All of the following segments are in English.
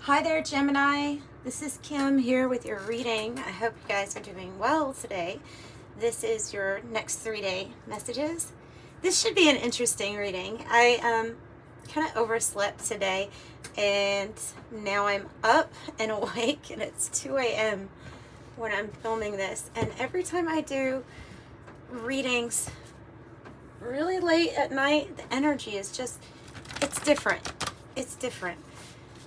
Hi there, Gemini. This is Kim here with your reading. I hope you guys are doing well today. This is your next 3-day messages. This should be an interesting reading. I kind of overslept today, and now I'm up and awake, and it's 2 a.m. when I'm filming this. And every time I do readings really late at night, the energy is just, it's different. It's different.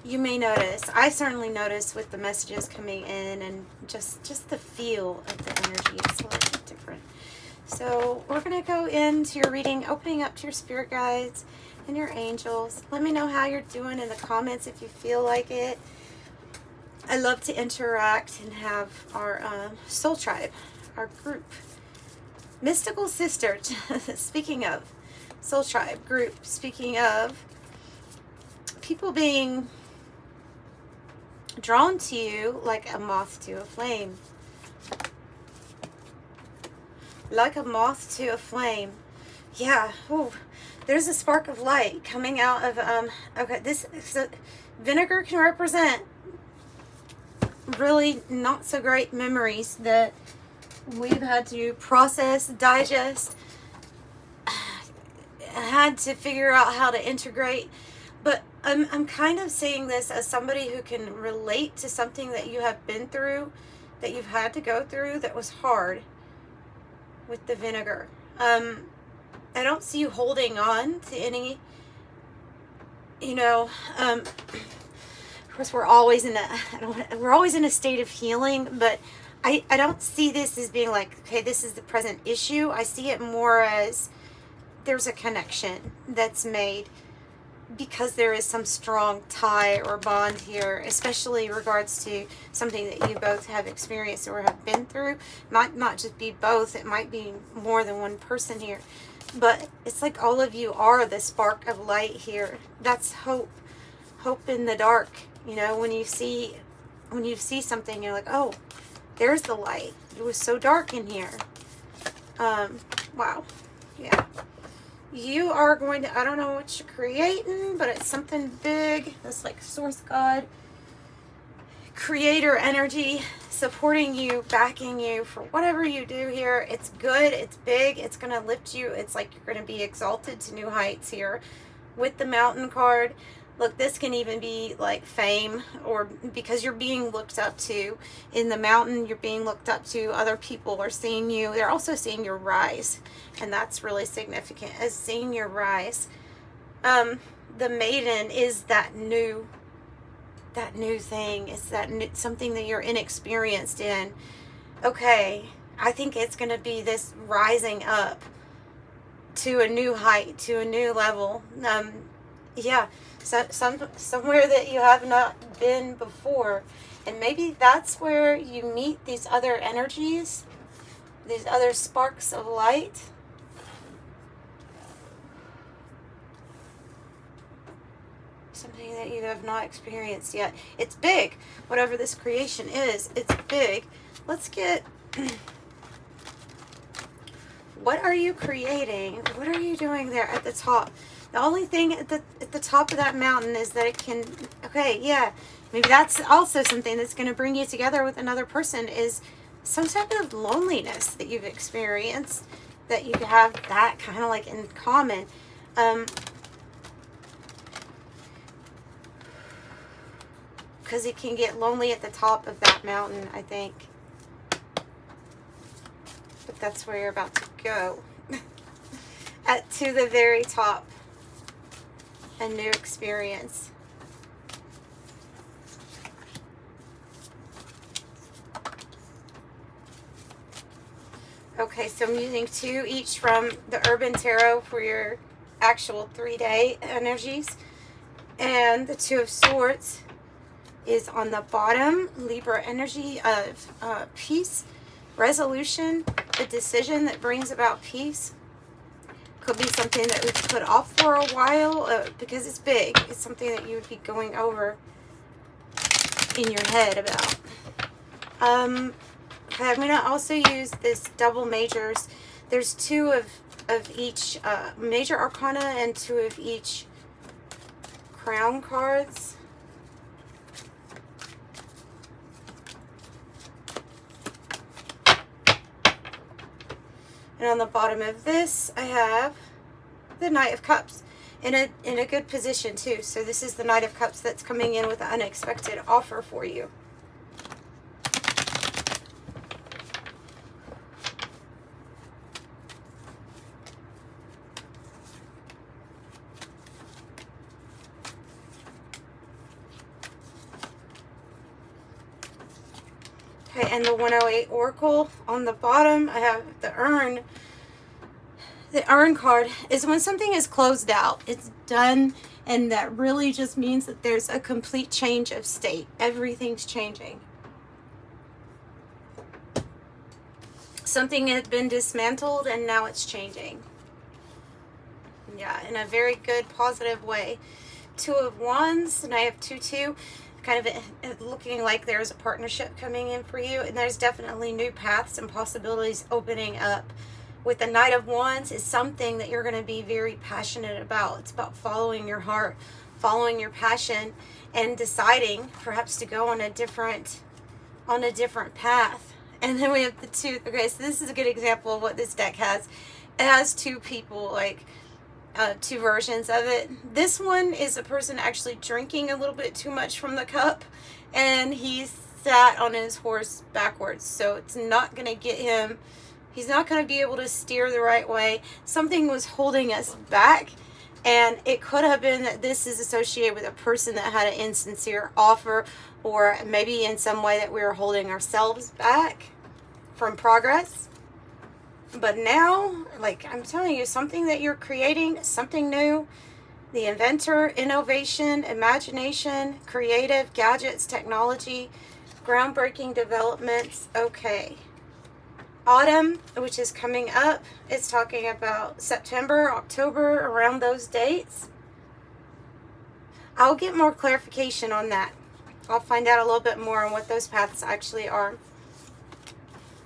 You may notice, I certainly notice with the messages coming in, and just the feel of the energy is slightly different. So we're going to go into your reading, opening up to your spirit guides and your angels. Let me know how you're doing in the comments if you feel like it. I love to interact and have our soul tribe, our group. Mystical sister, speaking of soul tribe group, speaking of people being drawn to you like a moth to a flame. Like a moth to a flame. Yeah. Ooh, there's a spark of light coming out of okay, this so vinegar can represent really not so great memories that we've had to process, digest, had to figure out how to integrate. But I'm kind of seeing this as somebody who can relate to something that you have been through, that you've had to go through, that was hard with the vinegar. I don't see you holding on to any, of course we're always in a state of healing, but I don't see this as being like, okay, this is the present issue. I see it more as there's a connection that's made, because there is some strong tie or bond here, especially in regards to something that you both have experienced or have been through. Might not just be both, it might be more than one person here. But it's like all of you are the spark of light here. That's hope. Hope in the dark. When you see something, you're like, oh, there's the light. It was so dark in here. Wow. Yeah. You are going to, I don't know what you're creating, but it's something big. That's like source God, creator energy, supporting you, backing you for whatever you do here. It's good. It's big. It's going to lift you. It's like you're going to be exalted to new heights here with the mountain card. Look, this can even be like fame, or because you're being looked up to in the mountain, you're being looked up to. Other people are seeing you. They're also seeing your rise. And that's really significant, as seeing your rise. The maiden is that new thing. It's that new, something that you're inexperienced in. Okay, I think it's going to be this rising up to a new height, to a new level. Yeah, so somewhere that you have not been before. And maybe that's where you meet these other energies, these other sparks of light. Something that you have not experienced yet. It's big. Whatever this creation is, it's big. Let's get... What are you creating? What are you doing there at the top? The only thing at the top of that mountain is that it can... Okay, yeah. Maybe that's also something that's going to bring you together with another person, is some type of loneliness that you've experienced, that you have that kind of like in common. Because it can get lonely at the top of that mountain, I think. But that's where you're about to go. To the very top. A new experience. Okay, so I'm using 2 each from the Urban Tarot for your actual 3-day energies. And the 2 of Swords is on the bottom. Libra energy of peace, resolution, a decision that brings about peace. Could be something that we've put off for a while because it's big. It's something that you would be going over in your head about. Okay, I'm going to also use this double majors. There's 2 of each major arcana and 2 of each crown cards. And on the bottom of this, I have the Knight of Cups in a good position too. So this is the Knight of Cups that's coming in with an unexpected offer for you. Okay, and the 108 Oracle on the bottom, I have the Urn. The Urn card is when something is closed out, it's done, and that really just means that there's a complete change of state. Everything's changing. Something had been dismantled and now it's changing. Yeah, in a very good, positive way. 2 of Wands, and I have 2-2. Kind of looking like there's a partnership coming in for you, and there's definitely new paths and possibilities opening up. With the Knight of Wands is something that you're going to be very passionate about. It's about following your heart, following your passion, and deciding perhaps to go on a different path. And then we have the 2. Okay, so this is a good example of what this deck has. It has 2 people, like 2 versions of it. This one is a person actually drinking a little bit too much from the cup, and he sat on his horse backwards, so it's not going to get him, he's not going to be able to steer the right way. Something was holding us back, and it could have been that this is associated with a person that had an insincere offer, or maybe in some way that we were holding ourselves back from progress. But now, like I'm telling you, something that you're creating, something new, the inventor, innovation, imagination, creative, gadgets, technology, groundbreaking developments. Okay. Autumn, which is coming up, it's talking about September, October, around those dates. I'll get more clarification on that. I'll find out a little bit more on what those paths actually are.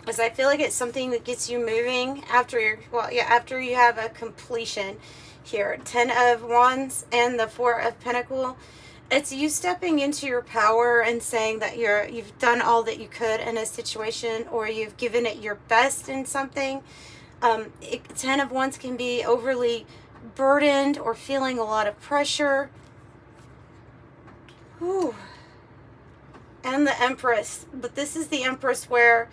Because I feel like it's something that gets you moving after after you have a completion here. 10 of Wands and the 4 of Pentacles. It's you stepping into your power and saying that you've done all that you could in a situation, or you've given it your best in something. 10 of Wands can be overly burdened or feeling a lot of pressure. Whew. And the Empress. But this is the Empress where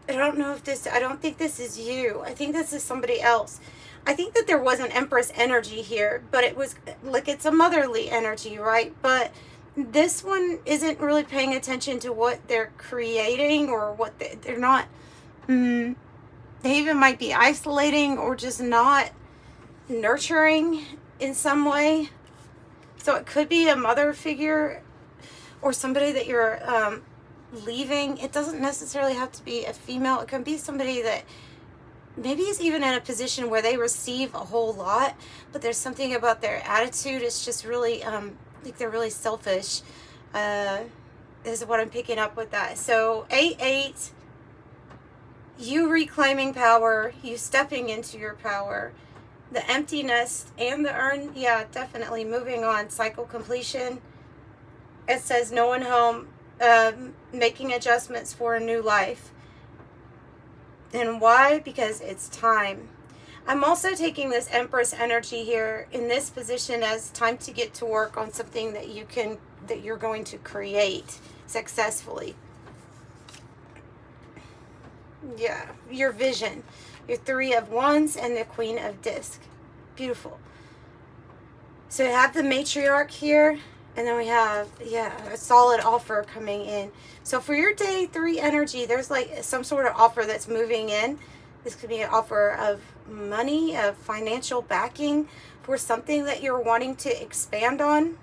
I don't think this is you. I think this is somebody else. I think that there was an Empress energy here, but it was like, it's a motherly energy, right? But this one isn't really paying attention to what they're creating, or what they're not. They even might be isolating or just not nurturing in some way. So it could be a mother figure or somebody that you're leaving. It doesn't necessarily have to be a female. It can be somebody that maybe is even in a position where they receive a whole lot, but there's something about their attitude. It's just really like they're really selfish. Is what I'm picking up with that. So 8-8, you reclaiming power, you stepping into your power, the emptiness and the urn. Yeah, definitely moving on. Cycle completion. It says no one home. Making adjustments for a new life. And why? Because it's time. I'm also taking this Empress energy here in this position as time to get to work on something that you're going to create successfully. Yeah, your vision. Your 3 of Wands and the Queen of Disc. Beautiful. So you have the matriarch here. And then we have, a solid offer coming in. So for your day 3 energy, there's like some sort of offer that's moving in. This could be an offer of money, of financial backing for something that you're wanting to expand on.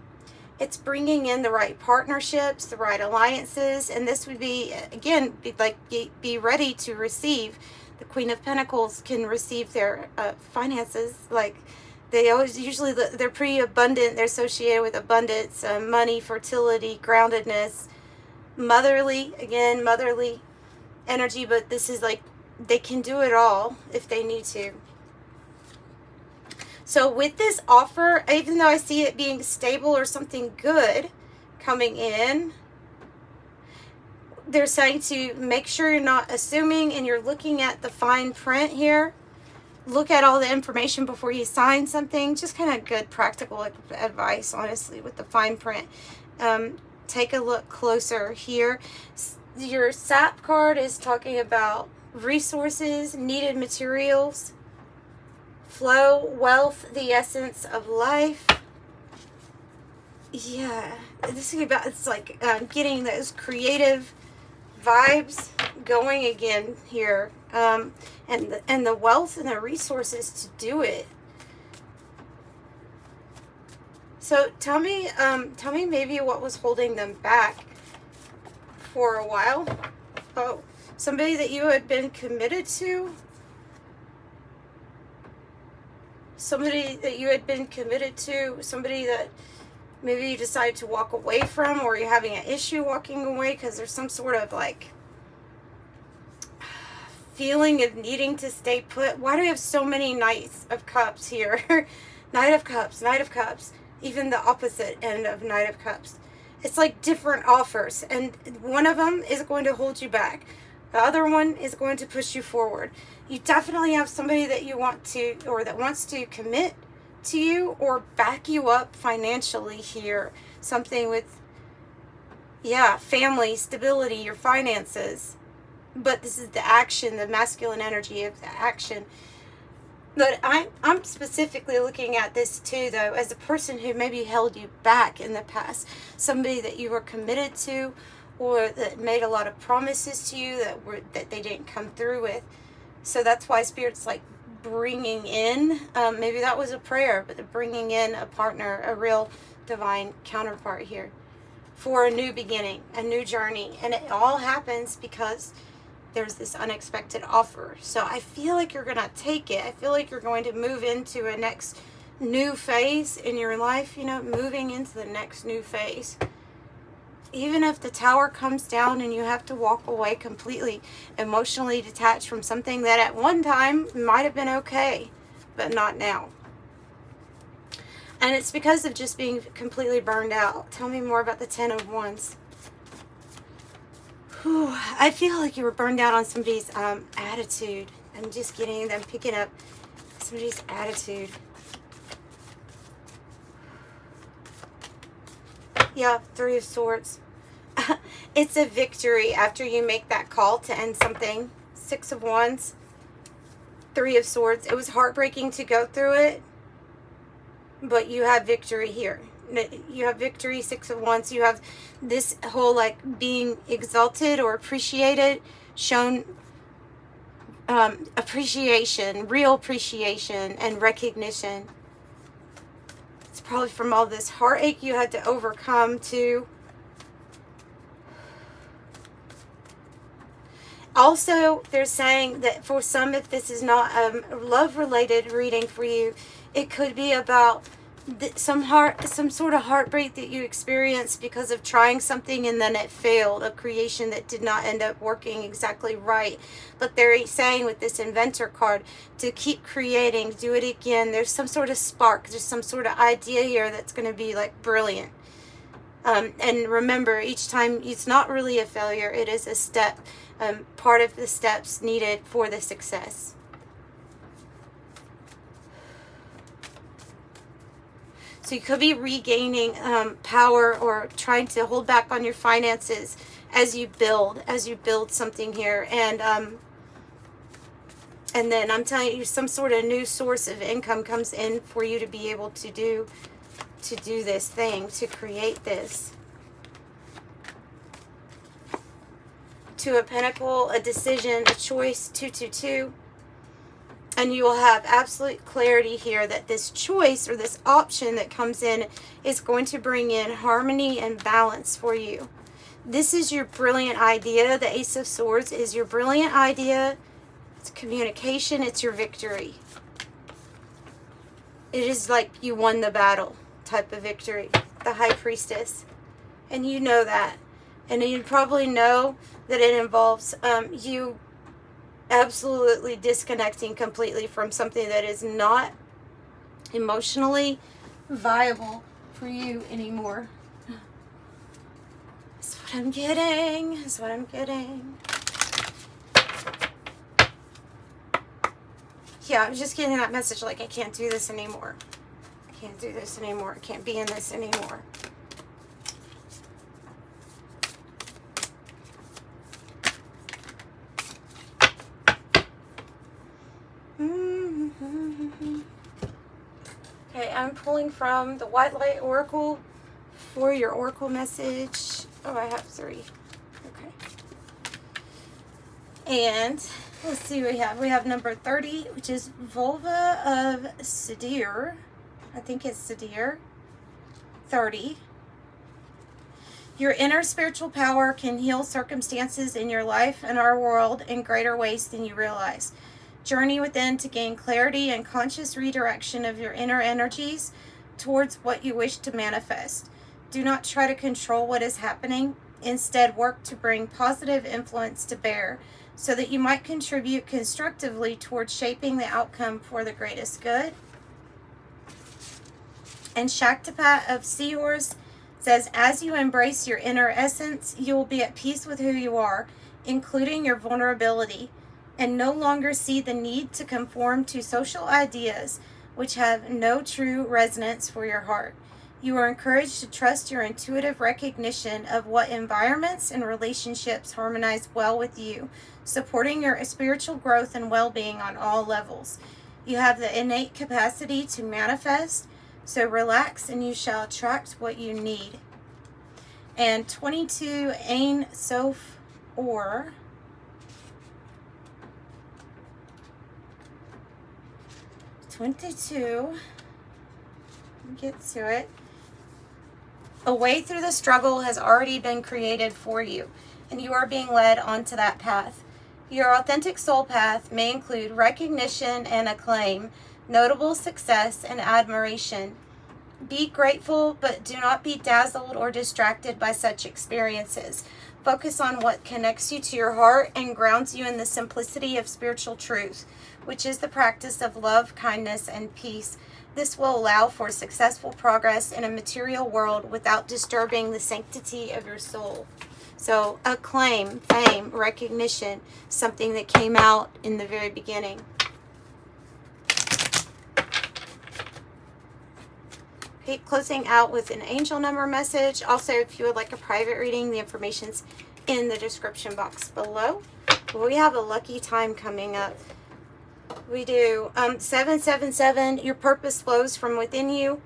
It's bringing in the right partnerships, the right alliances. And this would be, again, be ready to receive. The Queen of Pentacles can receive their finances, like, they always, usually, they're pretty abundant. They're associated with abundance, money, fertility, groundedness, motherly energy. But this is like, they can do it all if they need to. So with this offer, even though I see it being stable or something good coming in, they're saying to make sure you're not assuming and you're looking at the fine print here. Look at all the information before you sign something. Just kind of good practical advice, honestly, with the fine print. Take a look closer here. Your SAP card is talking about resources, needed materials, flow, wealth, the essence of life. Yeah, this is about, it's like getting those creative vibes going again here, and the wealth and the resources to do it. So tell me maybe what was holding them back for a while. Oh, somebody that you had been committed to. Somebody that you had been committed to. Somebody that maybe you decided to walk away from, or you're having an issue walking away because there's some sort of like feeling of needing to stay put. Why do we have so many Knights of Cups here? Knight of Cups, Knight of Cups. Even the opposite end of Knight of Cups. It's like different offers, and one of them is going to hold you back. The other one is going to push you forward. You definitely have somebody that you want to, or that wants to commit to you or back you up financially here. Something with, yeah, family, stability, your finances. But this is the action, the masculine energy of the action. But I'm specifically looking at this too, though, as a person who maybe held you back in the past. Somebody that you were committed to, or that made a lot of promises to you that they didn't come through with. So that's why Spirit's like bringing in, maybe that was a prayer, but they're bringing in a partner, a real divine counterpart here for a new beginning, a new journey. And it all happens because there's this unexpected offer. So I feel like you're going to take it. I feel like you're going to move into a next new phase in your life, you know, moving into the next new phase. Even if the tower comes down and you have to walk away completely emotionally detached from something that at one time might have been okay, but not now. And it's because of just being completely burned out. Tell me more about the 10 of Wands. Whew, I feel like you were burned out on somebody's attitude. I'm just picking up somebody's attitude. Yeah, 3 of Swords. It's a victory after you make that call to end something. 6 of Wands. 3 of Swords. It was heartbreaking to go through it, but you have victory here. You have victory, 6 of Wands. You have this whole like being exalted or appreciated, shown appreciation, real appreciation and recognition. It's probably from all this heartache you had to overcome too. Also, they're saying that for some, if this is not a love-related reading for you, it could be about some sort of heartbreak that you experienced because of trying something and then it failed, a creation that did not end up working exactly right. But they're saying with this Inventor card to keep creating, do it again. There's some sort of spark, there's some sort of idea here that's going to be like brilliant. And remember, each time it's not really a failure, it is a step, part of the steps needed for the success. So you could be regaining power or trying to hold back on your finances as you build something here. And then I'm telling you, some sort of new source of income comes in for you to be able to do this thing, to create this. 2 of Pentacles, a decision, a choice, 222. And you will have absolute clarity here that this choice or this option that comes in is going to bring in harmony and balance for you. This is your brilliant idea. The Ace of Swords is your brilliant idea. It's communication. It's your victory. It is like you won the battle type of victory. The High Priestess. And you know that. And you probably know that it involves you absolutely disconnecting completely from something that is not emotionally viable for you anymore. what I'm getting. Is what I'm getting. Yeah, I was just getting that message like I can't do this anymore. I can't do this anymore. I can't be in this anymore. Okay, I'm pulling from the White Light Oracle for your Oracle message. Oh, I have 3. Okay. And let's see what we have. We have number 30, which is Vulva of Sadir. I think it's Sadir. 30. Your inner spiritual power can heal circumstances in your life and our world in greater ways than you realize. Journey within to gain clarity and conscious redirection of your inner energies towards what you wish to manifest. Do not try to control what is happening. Instead, work to bring positive influence to bear so that you might contribute constructively towards shaping the outcome for the greatest good. And Shaktipat of Seahorse says, as you embrace your inner essence, you will be at peace with who you are, including your vulnerability, and no longer see the need to conform to social ideas which have no true resonance for your heart. You are encouraged to trust your intuitive recognition of what environments and relationships harmonize well with you, supporting your spiritual growth and well-being on all levels. You have the innate capacity to manifest, so relax and you shall attract what you need. And 22 Ain Soph Or. 22. Get to it. A way through the struggle has already been created for you, and you are being led onto that path. Your authentic soul path may include recognition and acclaim, notable success, and admiration. Be grateful, but do not be dazzled or distracted by such experiences. Focus on what connects you to your heart and grounds you in the simplicity of spiritual truth, which is the practice of love, kindness, and peace. This will allow for successful progress in a material world without disturbing the sanctity of your soul. So, acclaim, fame, recognition, something that came out in the very beginning. Okay, closing out with an angel number message. Also, if you would like a private reading, the information's in the description box below. We have a lucky time coming up. We do 777. Your purpose flows from within you,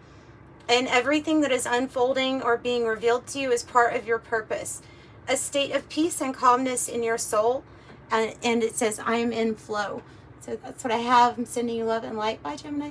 and everything that is unfolding or being revealed to you is part of your purpose. A state of peace and calmness in your soul, and it says, I am in flow. So that's what I have. I'm sending you love and light. Bye, Gemini.